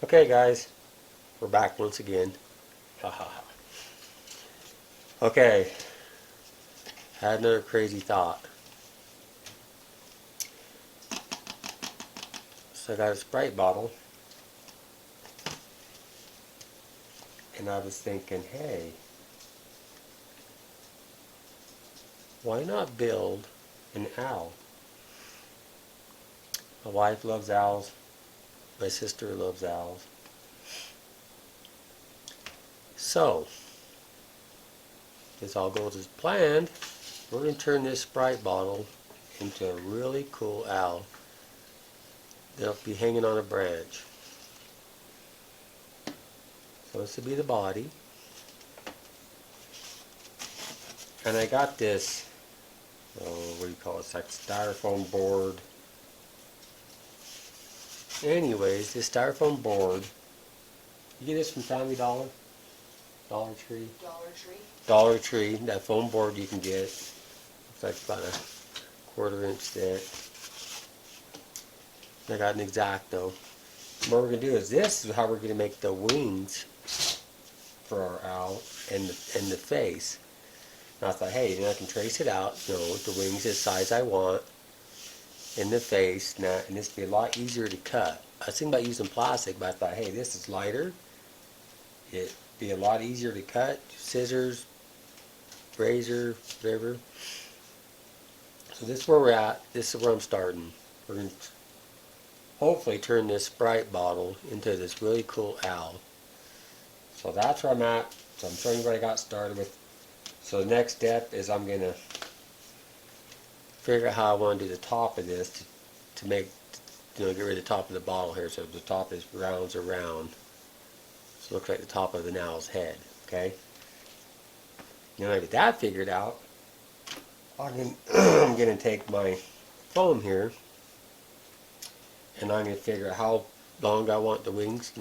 Okay guys, we're back once again. Okay, had another crazy thought. So I got a Sprite bottle, and I was thinking, hey, why not build an owl? My wife loves owls, my sister loves owls. So, this all goes as planned. We're going to turn this Sprite bottle into a really cool owl that'll be hanging on a branch. So this will be the body. And I got this, what do you call it? It's like styrofoam board. Anyways, this styrofoam board, you get this from Family Dollar? Dollar Tree? Dollar Tree. Dollar Tree, that foam board you can get. It's like about a 1/4 inch thick. I got an X-Acto. What we're going to do is this is how we're going to make the wings for our owl and the face. And I thought, hey, then I can trace it out. You know, the wings is the size I want in the face. Now, and this will be a lot easier to cut. I was thinking about using plastic, but I thought, hey, this is lighter. It'd be a lot easier to cut. Scissors, razor, whatever. So this is where we're at. This is where I'm starting. We're going to hopefully turn this Sprite bottle into this really cool owl. So that's where I'm at. So I'm showing you what I got started with. So the next step is I'm going to figure out how I want to do the top of this to make, get rid of the top of the bottle here, so the top is rounds around. So it looks like the top of an owl's head, okay? Now I get that figured out, I'm going to take my foam here, and I'm going to figure out how long I want the wings,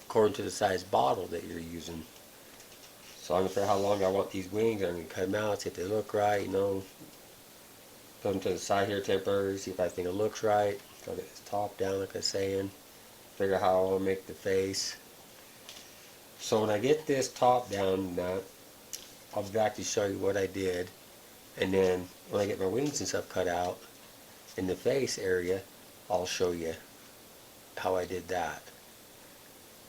according to the size bottle that you're using. So I'm going to figure out how long I want these wings. I'm going to cut them out, see if they look right, put them to the side here temporarily, see if I think it looks right. I'll get this top down like I was saying. Figure out how I want to make the face. So when I get this top down, I'll be back to show you what I did. And then when I get my wings and stuff cut out in the face area, I'll show you how I did that.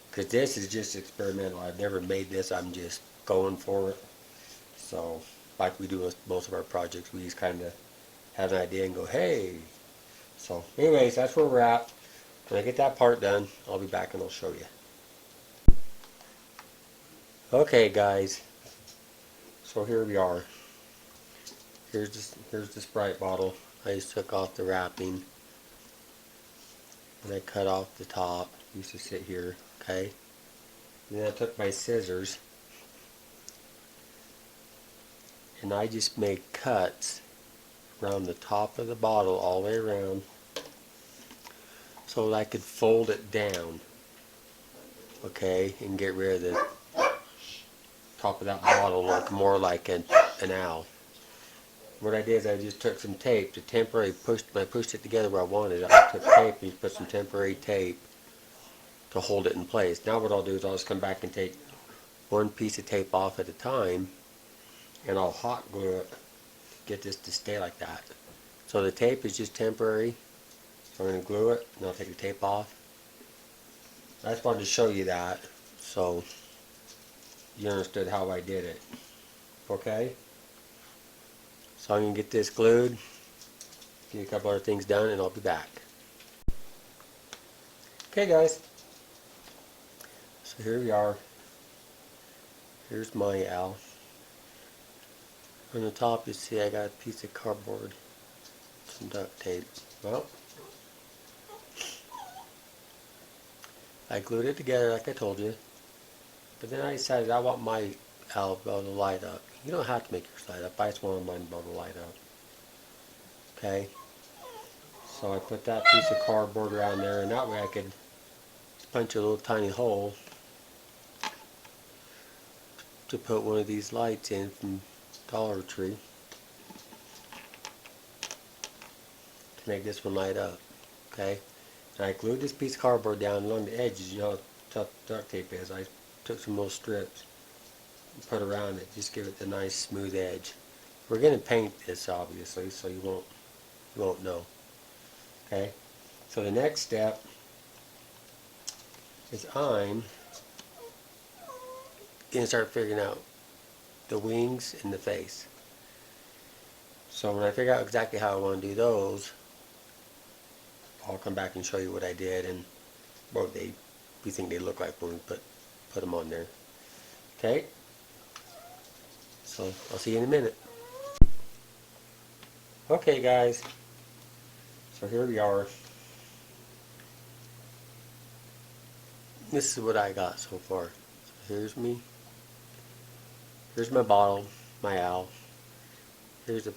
Because this is just experimental. I've never made this. I'm just going for it. So like we do with most of our projects, we just kind of have an idea and go, hey. So anyways, that's where we're at. When I get that part done, I'll be back and I'll show you. Okay guys, so here we are. Here's the Sprite bottle. I just took off the wrapping and I cut off the top. It used to sit here, okay? And then I took my scissors and I just made cuts around the top of the bottle all the way around so that I could fold it down, okay, and get rid of the top of that bottle, look more like an owl. What I did is I just took some tape to temporarily when I pushed it together where I wanted it, I took tape and put some temporary tape to hold it in place. Now what I'll do is I'll just come back and take one piece of tape off at a time and I'll hot glue it to get this to stay like that. So the tape is just temporary. So I'm going to glue it and I'll take the tape off. I just wanted to show you that so you understood how I did it. Okay? So I'm going to get this glued, get a couple other things done, and I'll be back. Okay guys, so here we are. Here's my owl. On the top you see I got a piece of cardboard, some duct tape. Well, I glued it together like I told you, but then I decided I want my owl to be able to light up. You don't have to make yours light up, I just want mine to be able to light up. Okay, so I put that piece of cardboard around there, and that way I could just punch a little tiny hole to put one of these lights in from Dollar Tree to make this one light up. Okay, And I glued this piece of cardboard down along the edges. You know how tough duct tape is. I took some little strips and put around it. Just give it the nice smooth edge. We're going to paint this obviously, so you won't know. Okay? So the next step is I'm going to start figuring out the wings and the face. So when I figure out exactly how I want to do those, I'll come back and show you what I did and what we think they look like when we put them on there. Okay? So I'll see you in a minute. Okay guys, so here we are. This is what I got so far. So here's me. Here's my bottle, my owl. Here's the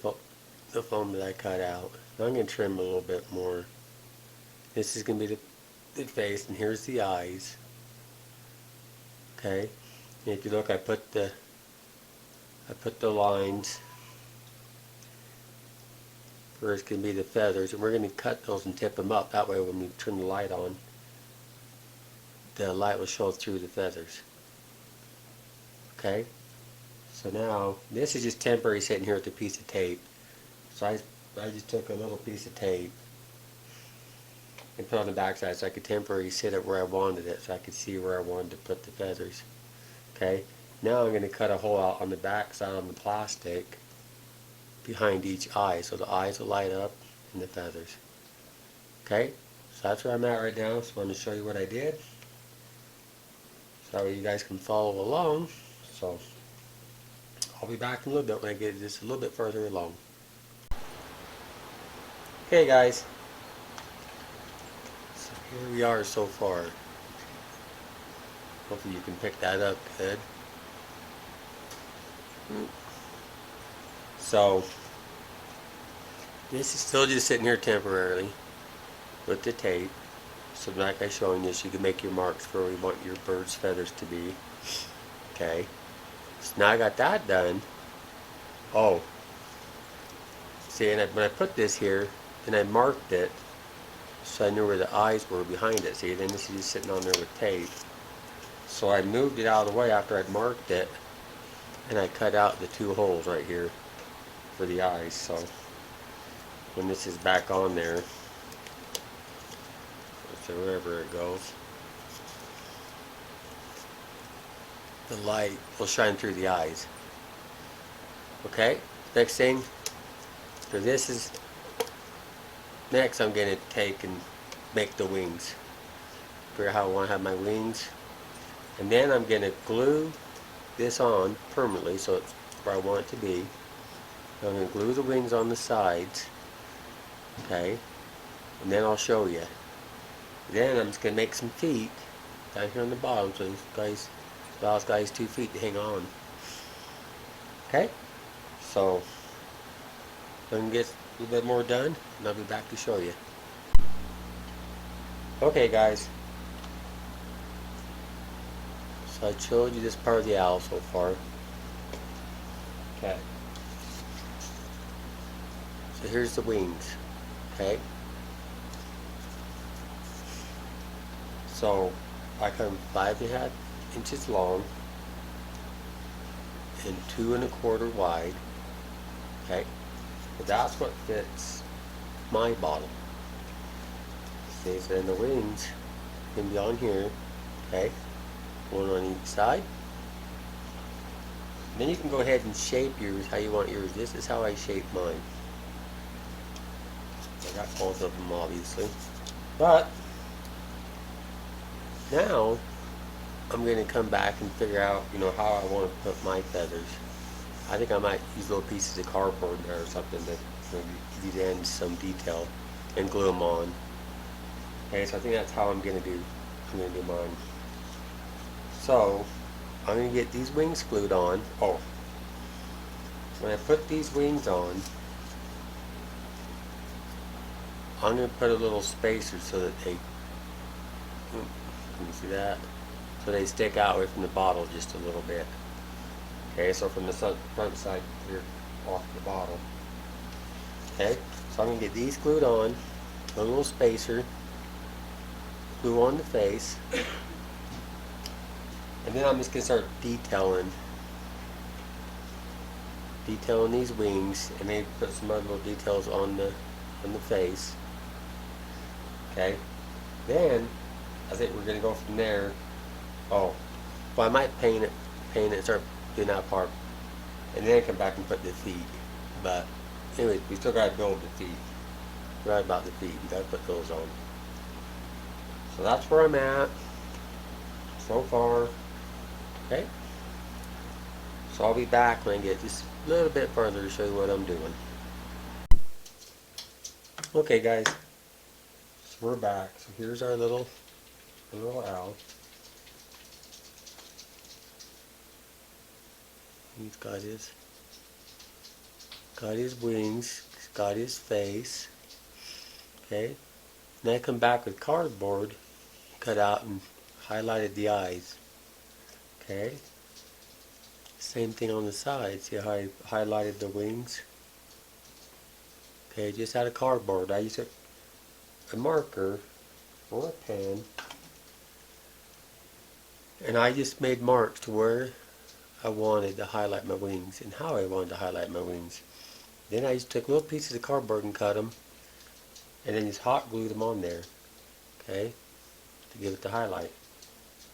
foam that I cut out. Now I'm going to trim a little bit more. This is going to be the face, and here's the eyes. Okay, and if you look, I put the lines where it's going to be the feathers, and we're going to cut those and tip them up. That way, when we turn the light on, the light will show through the feathers. Okay, so now this is just temporary sitting here with a piece of tape. So I just took a little piece of tape and put it on the back side so I could temporarily sit it where I wanted it, so I could see where I wanted to put the feathers. Okay, now I'm going to cut a hole out on the back side on the plastic behind each eye, so the eyes will light up and the feathers. Okay, so that's where I'm at right now. So I want to show you what I did, so you guys can follow along. So I'll be back in a little bit when I get this a little bit further along. Okay guys, so here we are so far. Hopefully you can pick that up good. So this is still just sitting here temporarily with the tape. So like I showing you, so you can make your marks for where you want your bird's feathers to be. Okay, so now I got that done. Oh, see, and when I put this here, and I marked it, so I knew where the eyes were behind it. See, then this is just sitting on there with tape. So I moved it out of the way after I'd marked it, and I cut out the two holes right here for the eyes. So when this is back on there, so wherever it goes, the light will shine through the eyes. Okay, next thing, so this is, next I'm going to take and make the wings. Figure out how I want to have my wings. And then I'm going to glue this on permanently so it's where I want it to be. I'm going to glue the wings on the sides. Okay, and then I'll show you. Then I'm just going to make some feet down here on the bottom so these guys 2 feet to hang on. Okay, so I'm going to get a little bit more done and I'll be back to show you. Okay guys, so I showed you this part of the owl so far. Okay, so here's the wings. Okay, so I come 5.5 inches long and 2 1/4 wide. Okay, so that's what fits my bottle. See, so then the wings can be on here. Okay, one on each side. And then you can go ahead and shape yours how you want yours. This is how I shape mine. I got both of them obviously, but now I'm going to come back and figure out, how I want to put my feathers. I think I might use little pieces of cardboard there or something to maybe give these ends some detail and glue them on. Okay, so I think that's how I'm going to do mine. So I'm going to get these wings glued on. Oh, when I put these wings on, I'm going to put a little spacer so that they, can you see that? So they stick out away from the bottle just a little bit. Okay, so from the front side here off the bottle. Okay, so I'm going to get these glued on, a little spacer, glue on the face. And then I'm just going to start detailing these wings, and maybe put some other little details on the face. Okay. Then I think we're going to go from there. Oh, well, I might paint it, and start doing that part, and then come back and put the feet. But anyways, we still got to build the feet. Right about the feet, you got to put those on. So that's where I'm at so far. Okay. So I'll be back when I get just a little bit further to show you what I'm doing. Okay, guys. So we're back. So here's our little owl. He's got his wings. He's got his face. Okay. Then I come back with cardboard, cut out and highlighted the eyes. Okay. Same thing on the side. See how I highlighted the wings? Okay, just out of cardboard. I used a marker or a pen, and I just made marks to where I wanted to highlight my wings and how I wanted to highlight my wings. Then I just took little pieces of cardboard and cut them, and then just hot glued them on there. Okay, to give it the highlight.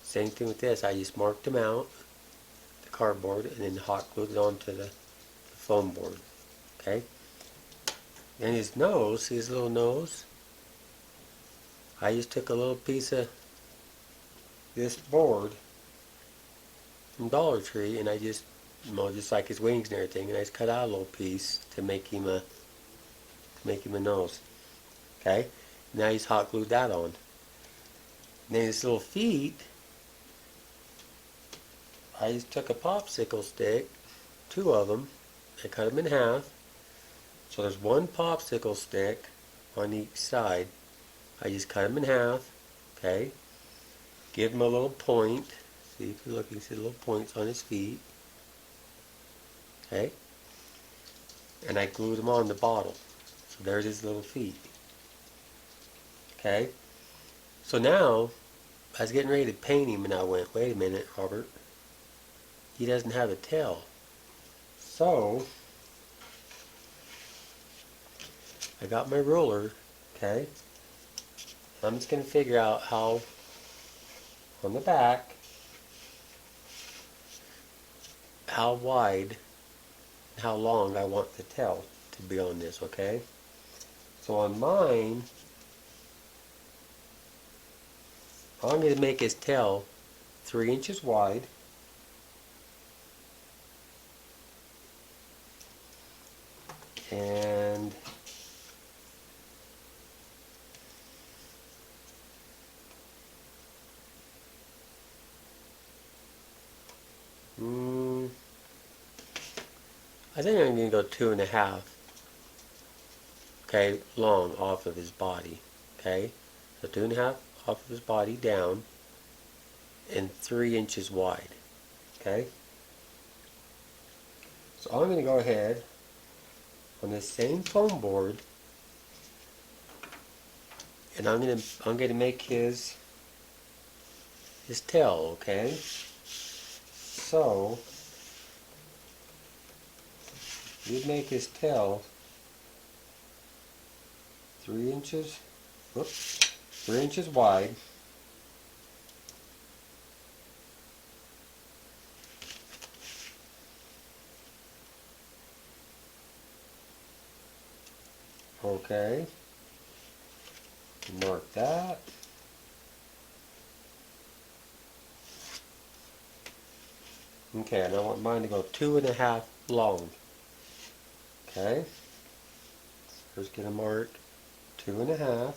Same thing with this. I just marked them out, the cardboard, and then hot glued it onto the foam board. Okay. And his nose, see his little nose? I just took a little piece of this board from Dollar Tree, and I just, just like his wings and everything, and I just cut out a little piece to make him a nose. Okay. Now he's hot glued that on. And then his little feet, I just took a popsicle stick, 2 of them, I cut them in half. So there's 1 popsicle stick on each side. I just cut them in half. Okay. Give him a little point. See, if you look, you see little points on his feet. Okay. And I glued them on the bottle. So there's his little feet. Okay. So now, I was getting ready to paint him, and I went, wait a minute, Robert. He doesn't have a tail. So, I got my ruler, okay? I'm just going to figure out how, on the back, how wide and how long I want the tail to be on this, okay? So on mine, I'm going to make his tail 3 inches wide. And I think I'm going to go 2.5, okay, long off of his body, okay? So 2.5 off of his body down, and 3 inches wide, okay? So I'm going to go ahead on this same foam board, and I'm going to make his tail, okay? So we make his tail 3 inches, 3 inches wide. Okay. Mark that. Okay, and I want mine to go 2.5 long. Okay. First get a mark 2.5.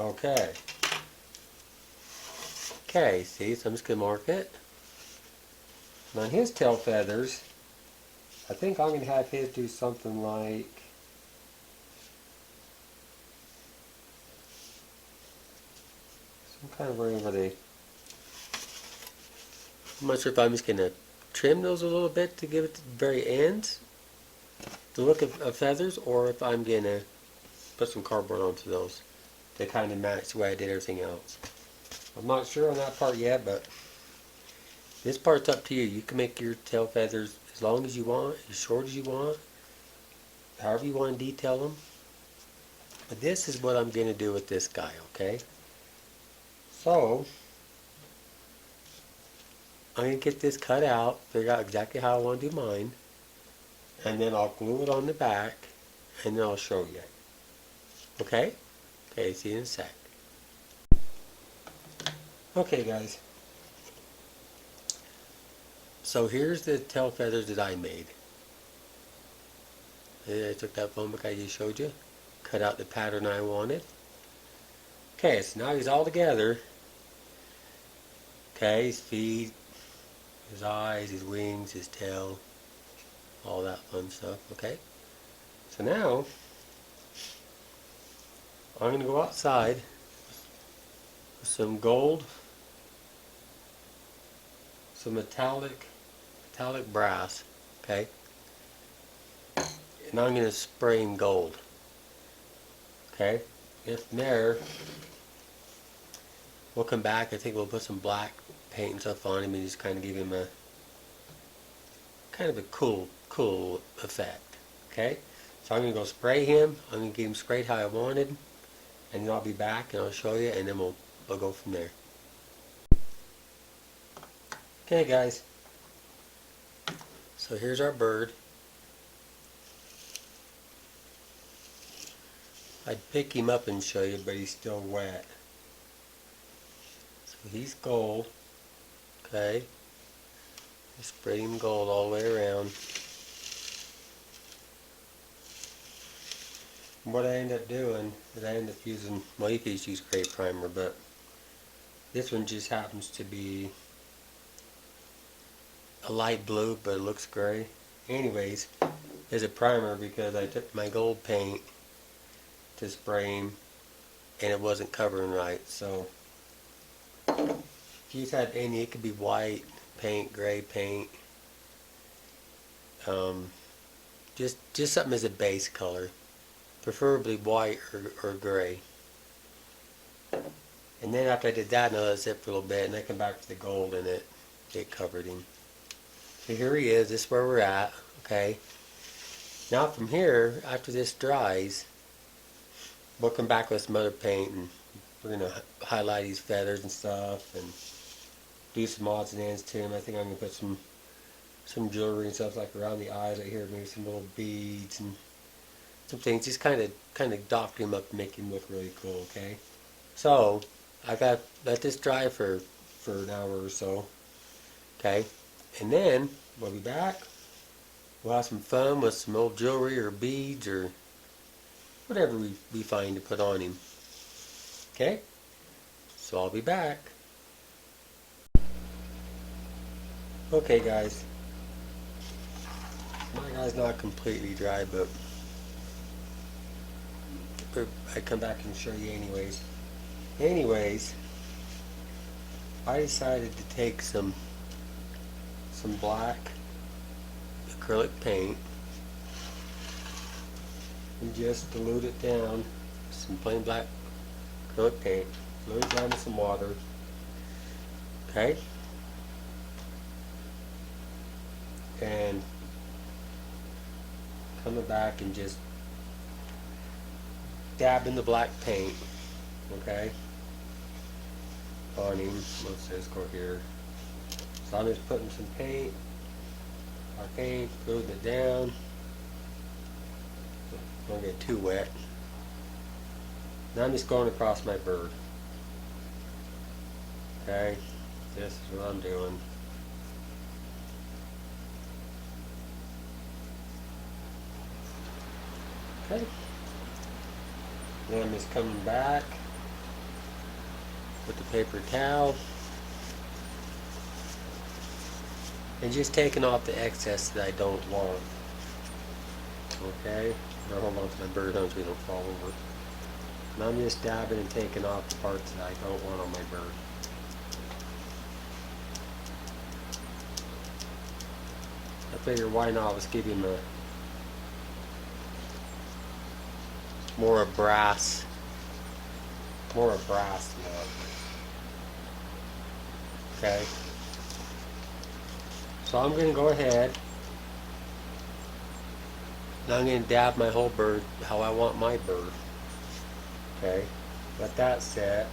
Okay. Okay, see, so I'm just going to mark it. And on his tail feathers, I think I'm going to have his do something like I'm kind of worried where they... I'm not sure if I'm just going to trim those a little bit to give it to the very ends, the look of feathers, or if I'm going to put some cardboard onto those to kind of match the way I did everything else. I'm not sure on that part yet, but this part's up to you. You can make your tail feathers as long as you want, as short as you want, however you want to detail them. But this is what I'm going to do with this guy, okay? So, I'm going to get this cut out, figure out exactly how I want to do mine, and then I'll glue it on the back, and then I'll show you. Okay? Okay, see you in a sec. Okay, guys. So here's the tail feathers that I made. I took that phone book I just showed you, cut out the pattern I wanted. Okay, so now he's all together. Okay, his feet, his eyes, his wings, his tail, all that fun stuff, okay? So now, I'm going to go outside with some gold, some metallic brass, okay? And I'm going to spray him gold, okay? And from there, we'll come back. I think we'll put some black paint and stuff on him and just kind of give him a kind of a cool effect, okay? So I'm going to go spray him. I'm going to get him sprayed how I wanted, and then I'll be back and I'll show you, and then we'll go from there. Okay, guys. So here's our bird. I'd pick him up and show you, but he's still wet. So he's gold. Okay. I sprayed him gold all the way around. What I end up doing is I end up using, well, you could just use gray primer, but this one just happens to be a light blue, but it looks gray. Anyways, there's a primer because I took my gold paint to spray him and it wasn't covering right. So if you had any, it could be white paint, gray paint, just something as a base color, preferably white or gray. And then after I did that, I let it sit for a little bit, and I come back to the gold, and it covered him. So here he is. This is where we're at. Okay. Now from here, after this dries, we'll come back with some other paint, and we're gonna highlight these feathers and stuff, and do some odds and ends to him. I think I'm gonna put some jewelry and stuff like around the eyes right here, maybe some little beads and some things. Just kind of doctor him up and make him look really cool. Okay. So I got let this dry for an hour or so. Okay. And then we'll be back. We'll have some fun with some old jewelry or beads or whatever we find to put on him. Okay? So I'll be back. Okay, guys. My guy's not completely dry, but I come back and show you anyways. I decided to take some black acrylic paint and just dilute it down. Some plain black acrylic paint. Dilute it down with some water. Okay? And coming back and just dab in the black paint. Okay? On him. Let's just go here. So I'm just putting some paint, our paint, diluting it down. Don't get too wet. Now I'm just going across my bird. Okay, this is what I'm doing. Okay. Then I'm just coming back with the paper towel. And just taking off the excess that I don't want. Okay? Better hold on to my bird so we don't fall over. And I'm just dabbing and taking off the parts that I don't want on my bird. I figured why not, let's give him a more a brass look. Okay. So I'm going to go ahead and I'm going to dab my whole bird how I want my bird. Okay. Let that set.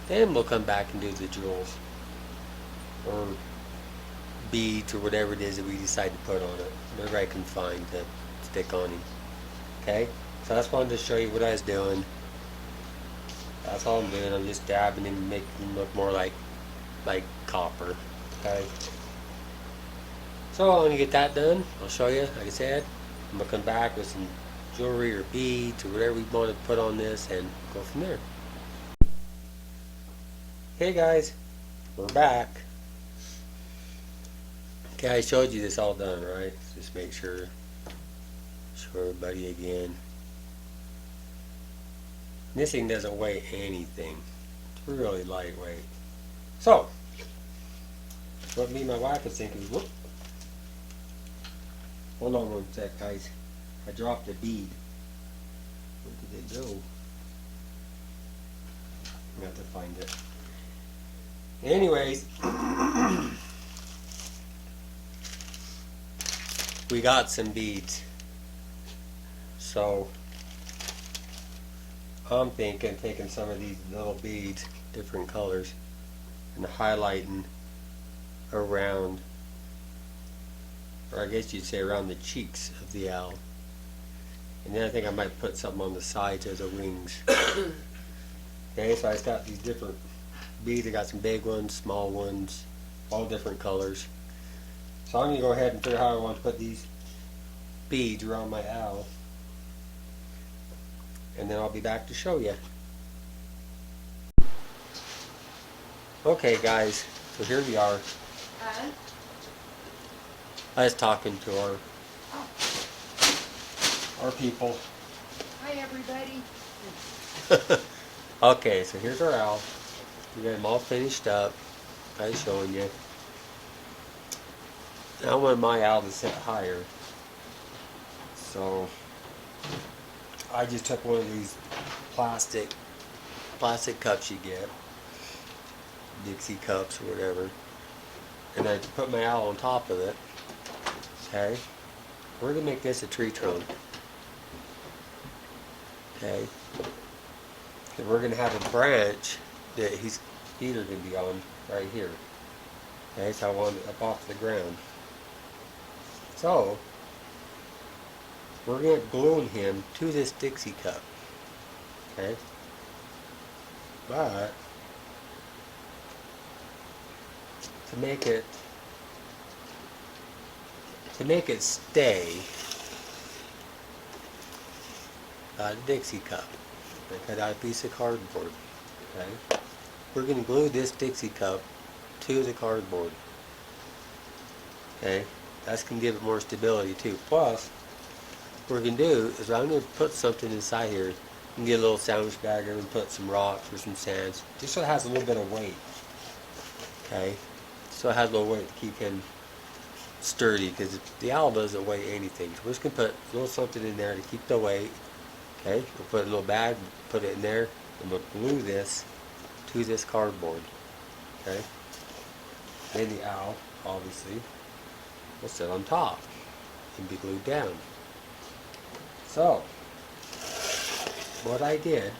Then we'll come back and do the jewels or beads or whatever it is that we decide to put on it. Whatever I can find to stick on him. Okay. So I just wanted to show you what I was doing. That's all I'm doing. I'm just dabbing him and making him look more like copper. Okay. So I'm gonna get that done. I'll show you. Like I said, I'm gonna come back with some jewelry or beads or whatever we want to put on this and go from there. Hey guys, we're back. Okay, I showed you this all done, right? Just make sure, show everybody again. This thing doesn't weigh anything. It's really lightweight. So, what me and my wife was thinking, whoop. Hold on one sec, guys. I dropped a bead. Where did it go? I have to find it. Anyways, we got some beads. So, I'm thinking taking some of these little beads, different colors, and highlighting around, or I guess you'd say around the cheeks of the owl. And then I think I might put something on the sides of the wings. Okay, so I just got these different beads. I got some big ones, small ones, all different colors. So I'm going to go ahead and figure out how I want to put these beads around my owl. And then I'll be back to show you. Okay guys, so here we are. I was talking to our people. Hi everybody. Okay, so here's our owl. We got them all finished up. I was showing you. Now I want my owl to sit higher. So I just took one of these plastic cups you get, Dixie cups or whatever, and I put my owl on top of it. Okay, we're gonna make this a tree trunk. Okay, and we're gonna have a branch that he's either gonna be on right here. Okay, so I want it up off the ground. So we're going to glue him to this Dixie cup. Okay? But to make it stay, a Dixie cup. I cut out a piece of cardboard. Okay? We're going to glue this Dixie cup to the cardboard. Okay? That's going to give it more stability too. Plus, what we're going to do is I'm going to put something inside here. You can get a little sandwich bagger and put some rocks or some sands, just so it has a little bit of weight. Okay? So it has a little weight to keep him sturdy, because the owl doesn't weigh anything. So we're just going to put a little something in there to keep the weight. Okay? We'll put a little bag, put it in there, and we'll glue this to this cardboard. Okay? Then the owl, obviously, will sit on top and be glued down. So, what I did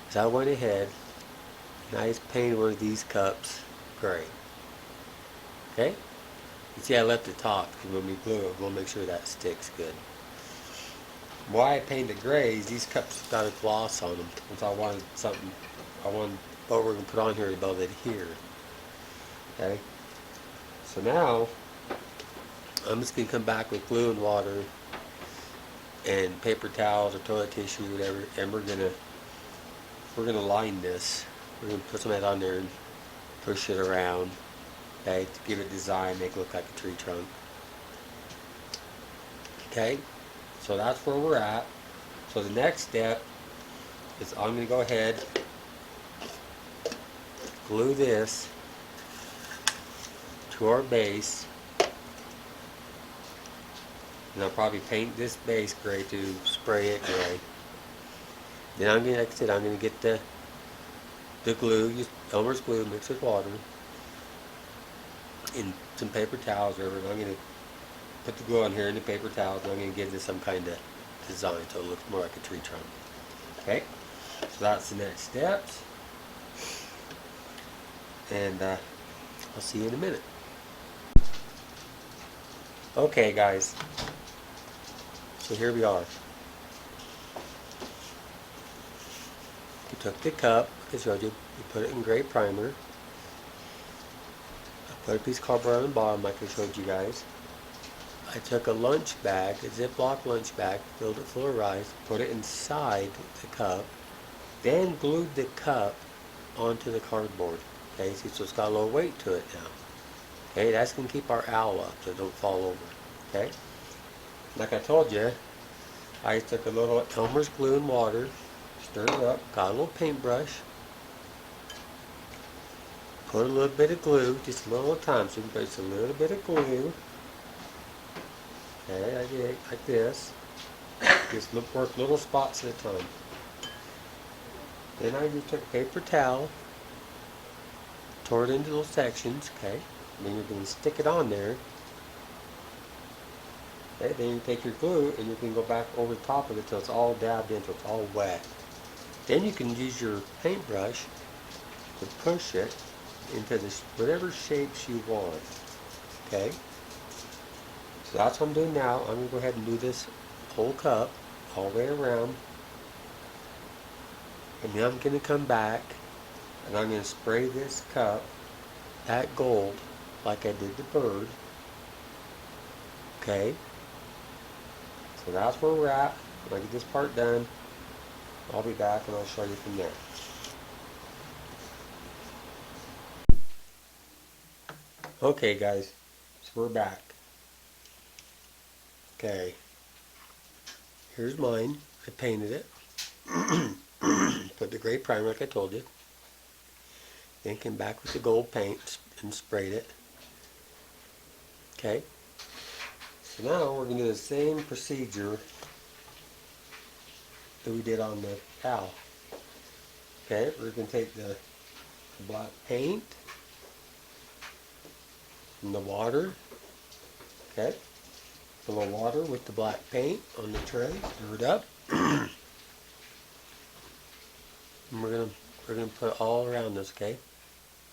is I went ahead and I just painted one of these cups gray. Okay? You see I left the top because when we glue it, we'll make sure that sticks good. Why I painted gray is these cups got a gloss on them. And so I wanted something, what we're going to put on here to be able to adhere. Okay? So now, I'm just going to come back with glue and water and paper towels or toilet tissue, whatever, and we're gonna line this. We're gonna put some of that on there and push it around, okay, to give it design, make it look like a tree trunk. Okay, so that's where we're at. So the next step is I'm going to go ahead, glue this to our base, and I'll probably paint this base gray to spray it gray. Then I'm going to, like I said, I'm going to get the glue, use Elmer's glue mixed with water, in some paper towels or whatever. I'm going to put the glue on here in the paper towels, and I'm going to give this some kind of design so it looks more like a tree trunk. Okay, so that's the next steps, and I'll see you in a minute. Okay guys, so here we are. We took the cup, like I showed you, we put it in gray primer. I put a piece of cardboard on the bottom like I showed you guys. I took a lunch bag, a Ziploc lunch bag, filled it full of rice, put it inside the cup, then glued the cup onto the cardboard. Okay, see, so it's got a little weight to it now. Okay, that's going to keep our owl up so it don't fall over. Okay, like I told you, I took a little Elmer's glue and water, stirred it up, got a little paintbrush, put a little bit of glue, just a little at a time, so you can put just a little bit of glue. Okay, I did like this. Just work little spots at a time. Then I just took a paper towel, tore it into little sections, okay? And then you're going to stick it on there. Okay, then you take your glue and you can go back over the top of it till it's all dabbed in, till it's all wet. Then you can use your paintbrush to push it into this whatever shapes you want. Okay? So that's what I'm doing now. I'm going to go ahead and do this whole cup all the way around. And then I'm going to come back and I'm going to spray this cup that gold like I did the bird. Okay? So that's where we're at. When I get this part done, I'll be back and I'll show you from there. Okay guys, so we're back. Okay, here's mine. I painted it. Put the gray primer like I told you. Then came back with the gold paint and sprayed it. Okay, so now we're going to do the same procedure that we did on the cow. Okay, we're going to take the black paint and the water. Okay, fill the water with the black paint on the tray, stir it up. And we're gonna put it all around this, okay?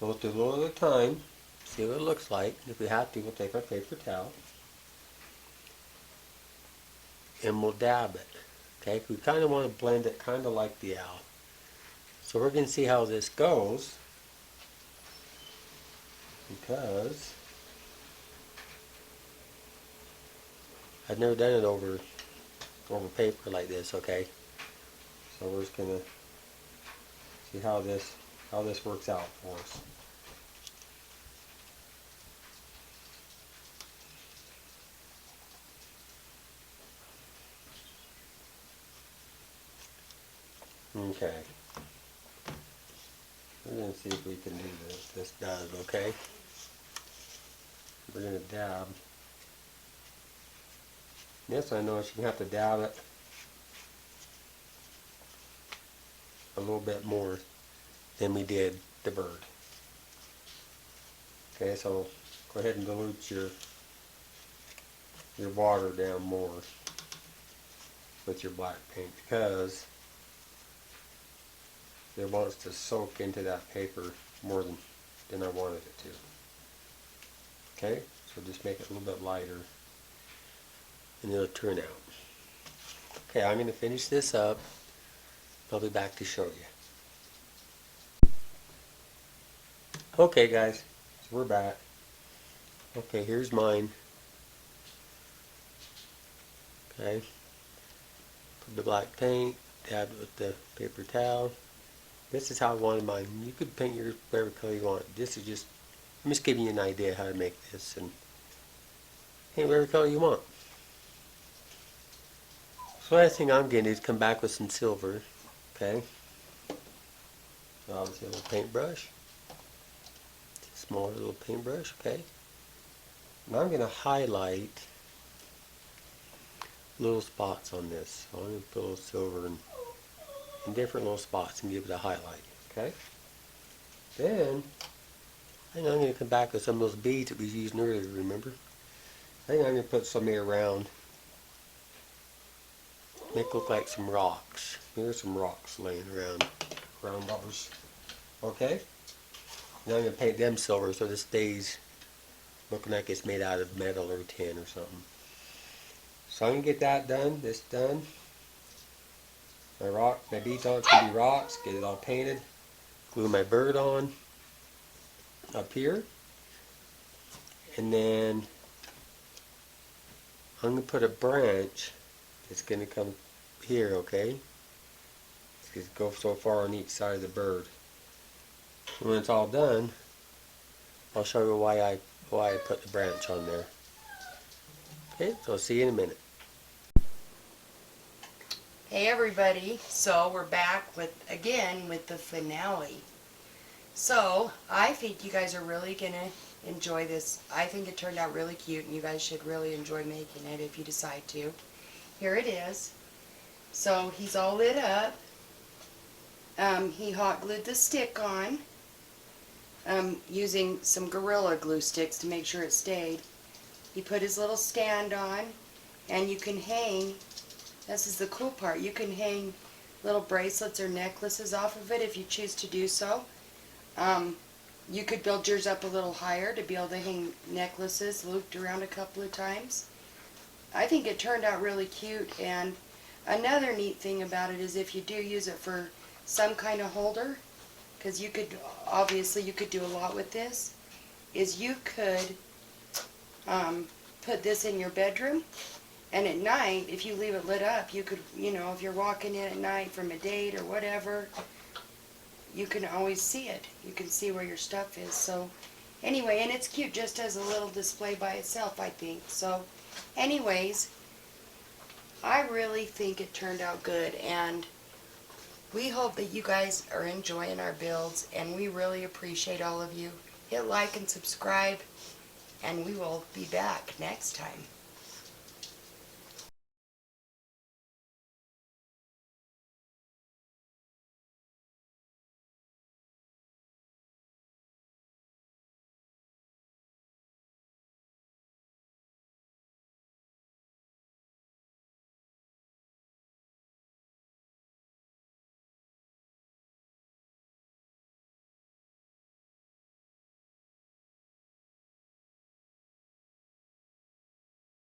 We'll do a little at a time, see what it looks like. If we have to, we'll take our paper towel and we'll dab it. Okay, we kind of want to blend it kind of like the owl. So we're going to see how this goes, because I've never done it over paper like this. Okay, so we're just going to see how this works out for us. Okay. We're going to see if we can do this. This does, okay? We're going to dab. Yes, I know you have to dab it a little bit more than we did the bird. Okay, so go ahead and dilute your water down more with your black paint, because it wants to soak into that paper more than I wanted it to. Okay, so just make it a little bit lighter and it'll turn out. Okay, I'm going to finish this up. I'll be back to show you. Okay guys, so we're back. Okay, here's mine. Okay, put the black paint, dab it with the paper towel. This is how I wanted mine. You could paint yours whatever color you want. This is just, I'm just giving you an idea how to make this, and paint whatever color you want. So the last thing I'm getting is come back with some silver. Okay. So obviously a little paintbrush. Smaller little paintbrush, okay. Now I'm going to highlight little spots on this. So I'm going to put a little silver in different little spots and give it a highlight, okay. Then I think I'm going to come back with some of those beads that we used earlier, remember? I think I'm going to put some here around. Make it look like some rocks. Here's some rocks laying around those. Okay? Now I'm going to paint them silver so this stays looking like it's made out of metal or tin or something. So I'm going to get that done, this done. My beads on it's going to be rocks, get it all painted. Glue my bird on up here. And then I'm going to put a branch that's going to come here, okay? It's going to go so far on each side of the bird. When it's all done, I'll show you why I put the branch on there. Okay, so I'll see you in a minute. Hey everybody, so we're back again with the finale. So I think you guys are really gonna enjoy this. I think it turned out really cute and you guys should really enjoy making it if you decide to. Here it is. So he's all lit up. He hot glued the stick on using some Gorilla Glue sticks to make sure it stayed. He put his little stand on, and you can hang, this is the cool part, you can hang little bracelets or necklaces off of it if you choose to do so. You could build yours up a little higher to be able to hang necklaces looped around a couple of times. I think it turned out really cute, and another neat thing about it is if you do use it for some kind of holder, because you could, obviously you could do a lot with this, is you could put this in your bedroom, and at night, if you leave it lit up, you could, you know, if you're walking in at night from a date or whatever, you can always see it. You can see where your stuff is. So anyway, and it's cute just as a little display by itself, I think. So anyways, I really think it turned out good, and we hope that you guys are enjoying our builds, and we really appreciate all of you. Hit like and subscribe, and we will be back next time.